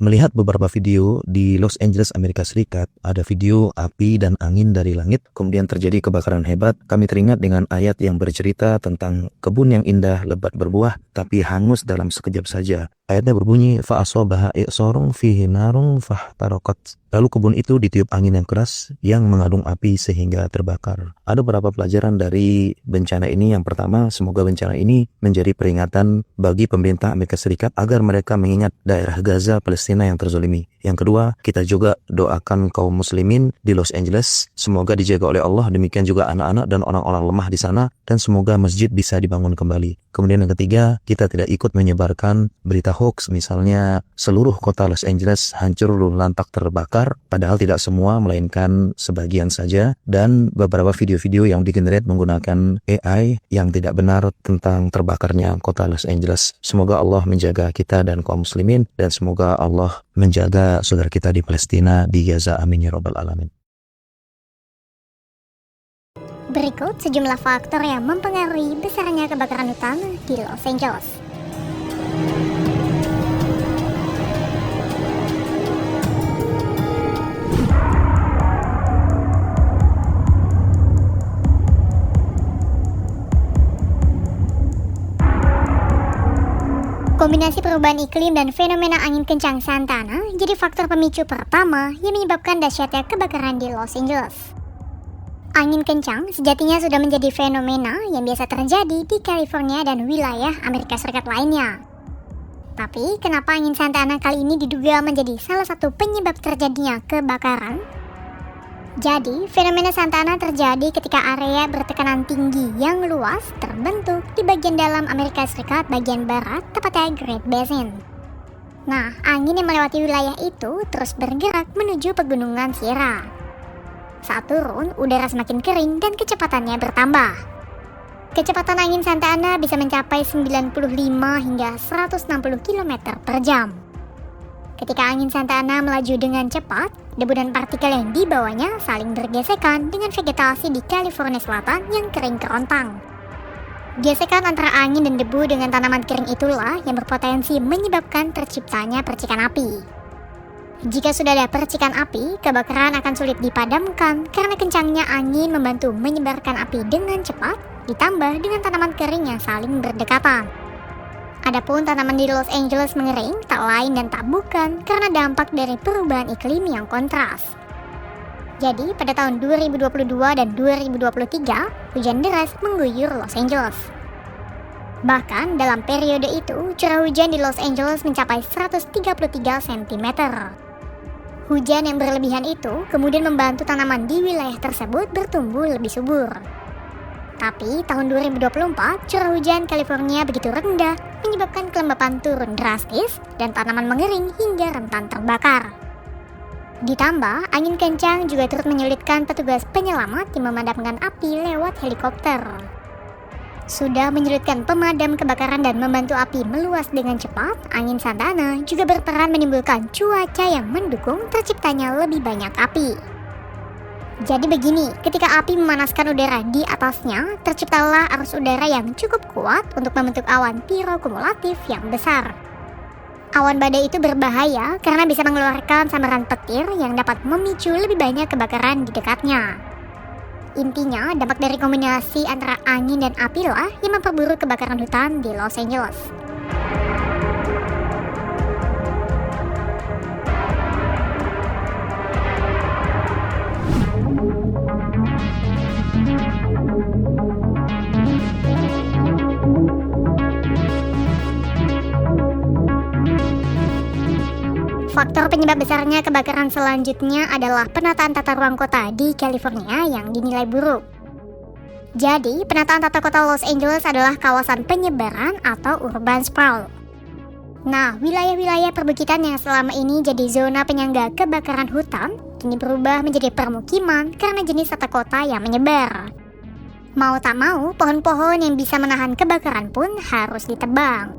Melihat beberapa video di Los Angeles, Amerika Serikat, ada video api dan angin dari langit, kemudian terjadi kebakaran hebat. Kami teringat dengan ayat yang bercerita tentang kebun yang indah, lebat berbuah, tapi hangus dalam sekejap saja. Ayatnya berbunyi, فَأَصَابَهَا إِعْصَارٌ فِيهِ نَارٌ فَاحْتَرَقَتْ. Lalu kebun itu ditiup angin yang keras yang mengandung api sehingga terbakar. Ada beberapa pelajaran dari bencana ini. Yang pertama, semoga bencana ini menjadi peringatan bagi pemerintah Amerika Serikat agar mereka mengingat daerah Gaza, Palestina yang terzolimi. Yang kedua, kita juga doakan kaum muslimin di Los Angeles, semoga dijaga oleh Allah, demikian juga anak-anak dan orang-orang lemah di sana, dan semoga masjid bisa dibangun kembali. Kemudian yang ketiga, kita tidak ikut menyebarkan berita hoax, misalnya seluruh kota Los Angeles hancur lantak terbakar, padahal tidak semua, melainkan sebagian saja, dan beberapa video-video yang digenerate menggunakan AI yang tidak benar tentang terbakarnya kota Los Angeles. Semoga Allah menjaga kita dan kaum muslimin, dan semoga Allah menjaga saudara kita di Palestina, di Gaza. Amin ya rabbal alamin. Berikut sejumlah faktor yang mempengaruhi besarnya kebakaran hutan di Los Angeles. Kombinasi perubahan iklim dan fenomena angin kencang Santana jadi faktor pemicu pertama yang menyebabkan dahsyatnya kebakaran di Los Angeles. Angin kencang sejatinya sudah menjadi fenomena yang biasa terjadi di California dan wilayah Amerika Serikat lainnya. Tapi kenapa angin Santana kali ini diduga menjadi salah satu penyebab terjadinya kebakaran? Jadi, fenomena Santana terjadi ketika area bertekanan tinggi yang luas terbentuk di bagian dalam Amerika Serikat bagian barat, tepatnya Great Basin. Nah, angin yang melewati wilayah itu terus bergerak menuju pegunungan Sierra. Saat turun, udara semakin kering dan kecepatannya bertambah. Kecepatan angin Santana bisa mencapai 95 hingga 160 km per jam. Ketika angin Santana melaju dengan cepat, debu dan partikel yang dibawanya saling bergesekan dengan vegetasi di California Selatan yang kering kerontang. Gesekan antara angin dan debu dengan tanaman kering itulah yang berpotensi menyebabkan terciptanya percikan api. Jika sudah ada percikan api, kebakaran akan sulit dipadamkan karena kencangnya angin membantu menyebarkan api dengan cepat, ditambah dengan tanaman kering yang saling berdekatan. Adapun tanaman di Los Angeles mengering tak lain dan tak bukan karena dampak dari perubahan iklim yang kontras. Jadi pada tahun 2022 dan 2023, hujan deras mengguyur Los Angeles. Bahkan dalam periode itu, curah hujan di Los Angeles mencapai 133 cm. Hujan yang berlebihan itu kemudian membantu tanaman di wilayah tersebut bertumbuh lebih subur. Tapi tahun 2024, curah hujan California begitu rendah, menyebabkan kelembapan turun drastis dan tanaman mengering hingga rentan terbakar. Ditambah, angin kencang juga turut menyulitkan petugas penyelamat yang memadamkan api lewat helikopter. Sudah menyulitkan pemadam kebakaran dan membantu api meluas dengan cepat, angin Santana juga berperan menimbulkan cuaca yang mendukung terciptanya lebih banyak api. Jadi begini, ketika api memanaskan udara di atasnya, terciptalah arus udara yang cukup kuat untuk membentuk awan pirokumulatif yang besar. Awan badai itu berbahaya karena bisa mengeluarkan sambaran petir yang dapat memicu lebih banyak kebakaran di dekatnya. Intinya, dampak dari kombinasi antara angin dan api lah yang memperburuk kebakaran hutan di Los Angeles. Faktor penyebab besarnya kebakaran selanjutnya adalah penataan tata ruang kota di California yang dinilai buruk. Jadi, penataan tata kota Los Angeles adalah kawasan penyebaran atau urban sprawl. Nah, wilayah-wilayah perbukitan yang selama ini jadi zona penyangga kebakaran hutan, kini berubah menjadi permukiman karena jenis tata kota yang menyebar. Mau tak mau, pohon-pohon yang bisa menahan kebakaran pun harus ditebang.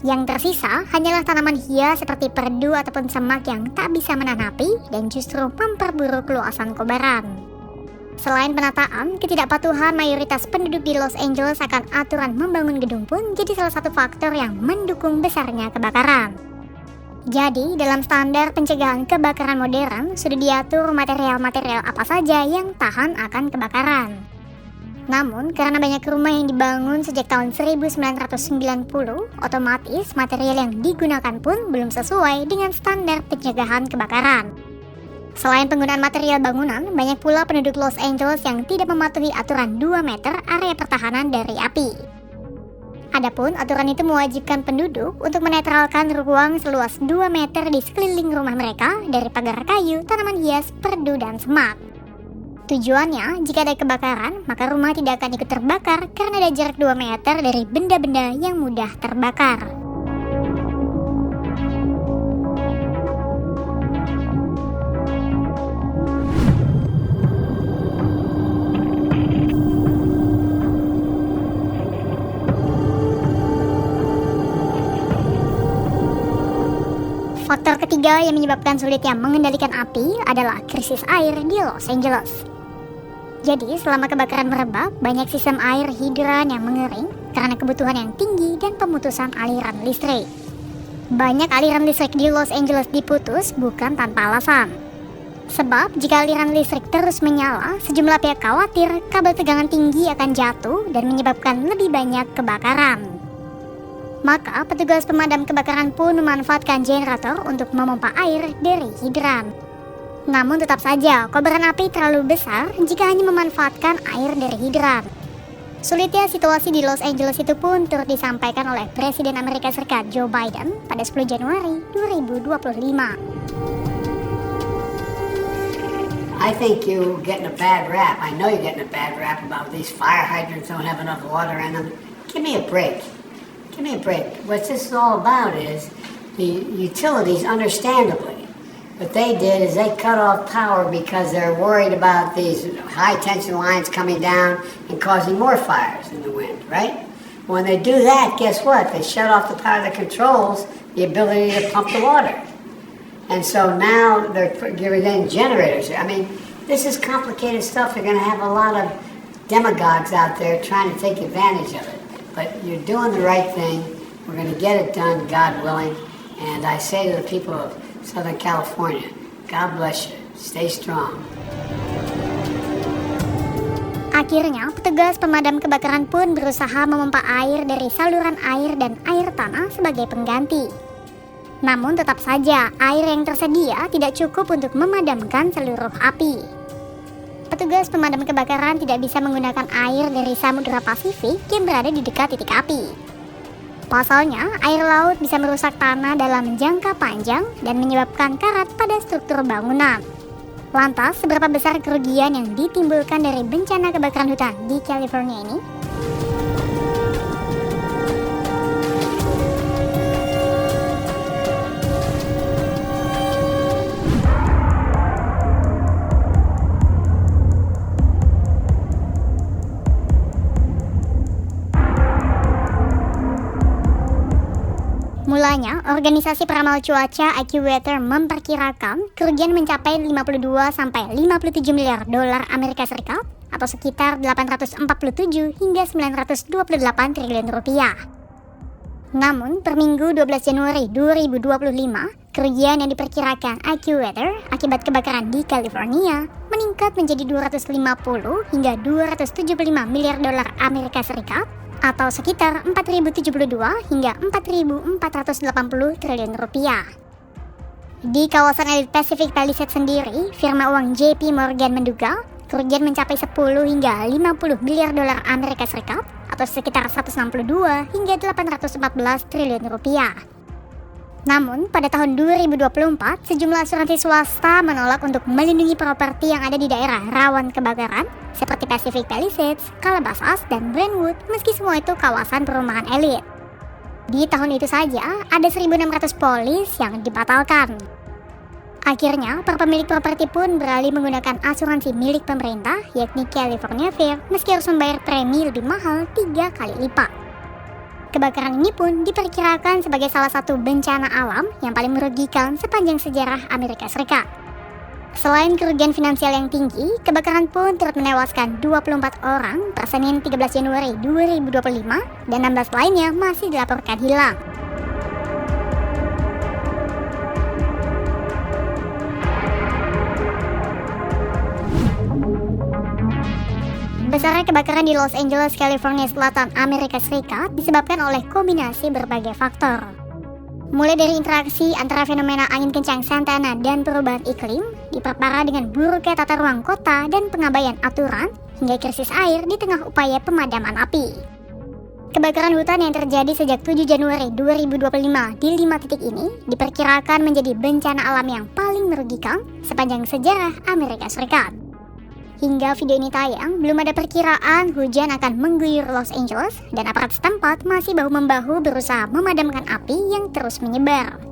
Yang tersisa hanyalah tanaman hias seperti perdu ataupun semak yang tak bisa menahan api dan justru memperburuk luasan kobaran. Selain penataan, ketidakpatuhan mayoritas penduduk di Los Angeles akan aturan membangun gedung pun jadi salah satu faktor yang mendukung besarnya kebakaran. Jadi, dalam standar pencegahan kebakaran modern, sudah diatur material-material apa saja yang tahan akan kebakaran. Namun, karena banyak rumah yang dibangun sejak tahun 1990, otomatis material yang digunakan pun belum sesuai dengan standar pencegahan kebakaran. Selain penggunaan material bangunan, banyak pula penduduk Los Angeles yang tidak mematuhi aturan 2 meter area pertahanan dari api. Adapun aturan itu mewajibkan penduduk untuk menetralkan ruang seluas 2 meter di sekeliling rumah mereka dari pagar kayu, tanaman hias, perdu, dan semak. Tujuannya, jika ada kebakaran, maka rumah tidak akan ikut terbakar karena ada jarak 2 meter dari benda-benda yang mudah terbakar. Faktor ketiga yang menyebabkan sulitnya mengendalikan api adalah krisis air di Los Angeles. Jadi, selama kebakaran merebak, banyak sistem air hidran yang mengering karena kebutuhan yang tinggi dan pemutusan aliran listrik. Banyak aliran listrik di Los Angeles diputus bukan tanpa alasan. Sebab, jika aliran listrik terus menyala, sejumlah pihak khawatir kabel tegangan tinggi akan jatuh dan menyebabkan lebih banyak kebakaran. Maka, petugas pemadam kebakaran pun memanfaatkan generator untuk memompa air dari hidran. Namun tetap saja, kobaran api terlalu besar jika hanya memanfaatkan air dari hidran. Sulitnya situasi di Los Angeles itu pun turut disampaikan oleh Presiden Amerika Serikat Joe Biden pada 10 Januari 2025. I think you're getting a bad rap. I know you're getting a bad rap about these fire hydrants don't have enough water in them. Give me a break. Give me a break. What this is all about is the utilities, understandably. What they did is they cut off power because they're worried about these high tension lines coming down and causing more fires in the wind, right? When they do that, guess what? They shut off the power that controls the ability to pump the water. And so now they're giving in generators. I mean, this is complicated stuff. They're going to have a lot of demagogues out there trying to take advantage of it. But you're doing the right thing. We're going to get it done, God willing. And I say to the people of Southern California, God bless you. Stay strong. Akhirnya, petugas pemadam kebakaran pun berusaha memompa air dari saluran air dan air tanah sebagai pengganti. Namun tetap saja, air yang tersedia tidak cukup untuk memadamkan seluruh api. Petugas pemadam kebakaran tidak bisa menggunakan air dari Samudra Pasifik yang berada di dekat titik api. Pasalnya, air laut bisa merusak tanah dalam jangka panjang dan menyebabkan karat pada struktur bangunan. Lantas, seberapa besar kerugian yang ditimbulkan dari bencana kebakaran hutan di California ini? Mulanya, organisasi peramal cuaca AccuWeather memperkirakan kerugian mencapai 52 sampai 57 miliar dolar Amerika Serikat atau sekitar 847 hingga 928 triliun rupiah. Namun, per Minggu 12 Januari 2025, kerugian yang diperkirakan AccuWeather akibat kebakaran di California meningkat menjadi 250 hingga 275 miliar dolar Amerika Serikat atau sekitar 4.072 hingga 4.480 triliun rupiah. Di kawasan elit Pacific Palisades sendiri, firma uang JP Morgan menduga kerugian mencapai 10 hingga 50 miliar dolar Amerika Serikat atau sekitar 162 hingga 814 triliun rupiah. Namun, pada tahun 2024, sejumlah asuransi swasta menolak untuk melindungi properti yang ada di daerah rawan kebakaran seperti Pacific Palisades, Calabasas, dan Brentwood, meski semua itu kawasan perumahan elit. Di tahun itu saja, ada 1.600 polis yang dibatalkan. Akhirnya, para pemilik properti pun beralih menggunakan asuransi milik pemerintah, yakni California Fair, meski harus membayar premi lebih mahal 3 kali lipat. Kebakaran ini pun diperkirakan sebagai salah satu bencana alam yang paling merugikan sepanjang sejarah Amerika Serikat. Selain kerugian finansial yang tinggi, kebakaran pun turut menewaskan 24 orang per Senin 13 Januari 2025 dan 16 lainnya masih dilaporkan hilang. Besarnya kebakaran di Los Angeles, California Selatan, Amerika Serikat disebabkan oleh kombinasi berbagai faktor. Mulai dari interaksi antara fenomena angin kencang Santa Ana dan perubahan iklim, diperparah dengan buruknya tata ruang kota dan pengabaian aturan, hingga krisis air di tengah upaya pemadaman api. Kebakaran hutan yang terjadi sejak 7 Januari 2025 di 5 titik ini diperkirakan menjadi bencana alam yang paling merugikan sepanjang sejarah Amerika Serikat. Hingga video ini tayang, belum ada perkiraan hujan akan mengguyur Los Angeles dan aparat setempat masih bahu-membahu berusaha memadamkan api yang terus menyebar.